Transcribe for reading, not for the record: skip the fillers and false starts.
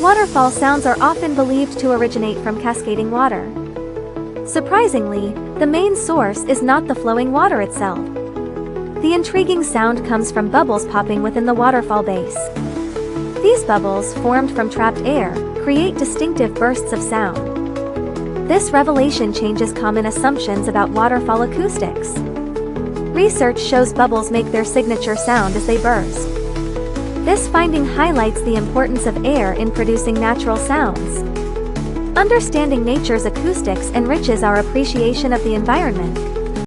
Waterfall sounds are often believed to originate from cascading water. Surprisingly, the main source is not the flowing water itself. The intriguing sound comes from bubbles popping within the waterfall base. These bubbles, formed from trapped air, create distinctive bursts of sound. This revelation changes common assumptions about waterfall acoustics. Research shows bubbles make their signature sound as they burst. This finding highlights the importance of air in producing natural sounds. Understanding nature's acoustics enriches our appreciation of the environment.